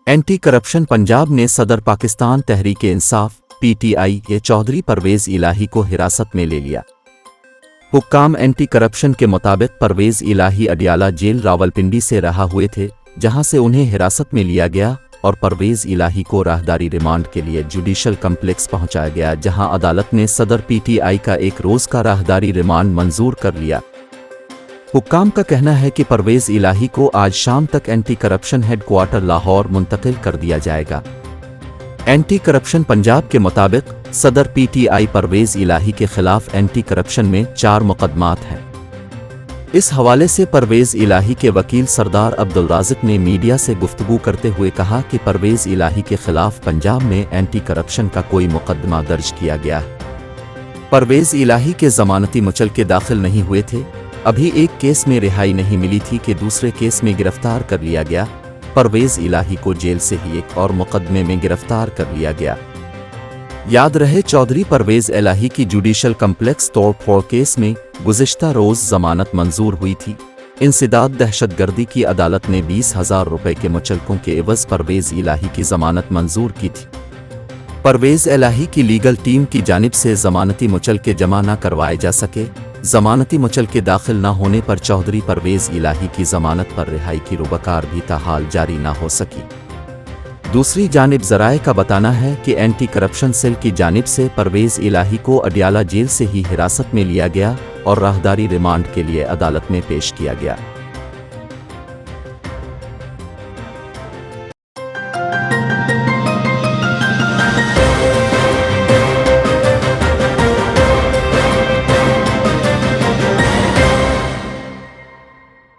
Anti corruption Punjab ने सदर Pakistan Tehreek-e-Insaf (PTI) के चौधरी परवेज़ इलाही को हिरासत में ले लिया। हुक्काम एंटी करप्शन के मुताबिक परवेज़ इलाही अडियाला जेल रावलपिंडी से रहा हुए थे, जहां से उन्हें हिरासत में लिया गया और परवेज़ इलाही को राहदारी रिमांड के लिए जुडिशल कम्प्लेक्स पहुंचाया गया, जहां अदालत ने सदर पीटीआई का 1 रोज़ का राहदारी रिमांड मंजूर कर लिया। हुक्काम का कहना है कि परवेज़ इलाही को आज शाम तक एंटी करप्शन हेडक्वार्टर लाहौर मुंतकिल कर दिया जाएगा। एंटी करप्शन पंजाब के मुताबिक सदर पीटीआई परवेज़ इलाही के खिलाफ एंटी करप्शन में 4 मुकदमात हैं। इस हवाले से परवेज़ इलाही के वकील सरदार अब्दुल राज़िक ने मीडिया से गुफ्तगू करते हुए कहा कि परवेज़ इलाही के खिलाफ पंजाब में एंटी करप्शन का कोई मुकदमा दर्ज किया गया है। परवेज़ इलाही के ज़मानती मुचलके दाखिल नहीं हुए थे। अभी एक केस में रिहाई नहीं मिली थी कि दूसरे केस में गिरफ्तार कर लिया गया। परवेज़ इलाही को जेल से ही एक और मुकदमे में गिरफ्तार कर लिया गया। याद रहे, चौधरी परवेज़ इलाही की जुडिशल कम्प्लेक्स तोड़फोड़ केस में गुज़िश्ता रोज़ ज़मानत मंजूर हुई थी। इंसदाद दहशतगर्दी की अदालत ने 20,000 रुपये के मुचलकों के एवज़ परवेज़ इलाही की ज़मानत मंजूर की थी। परवेज़ इलाही की लीगल टीम की जानिब से ज़मानती मुचलके जमा न करवाए जा सके। ज़मानती मुचलके दाखिल न होने पर चौधरी परवेज़ इलाही की ज़मानत पर रिहाई की रुबकार भी ताहाल जारी न हो सकी। दूसरी जानिब ज़राए का बताना है कि एंटी करप्शन सेल की जानिब से परवेज़ इलाही को अडियाला जेल से ही हिरासत में लिया गया और राहदारी रिमांड के लिए अदालत में पेश किया गया।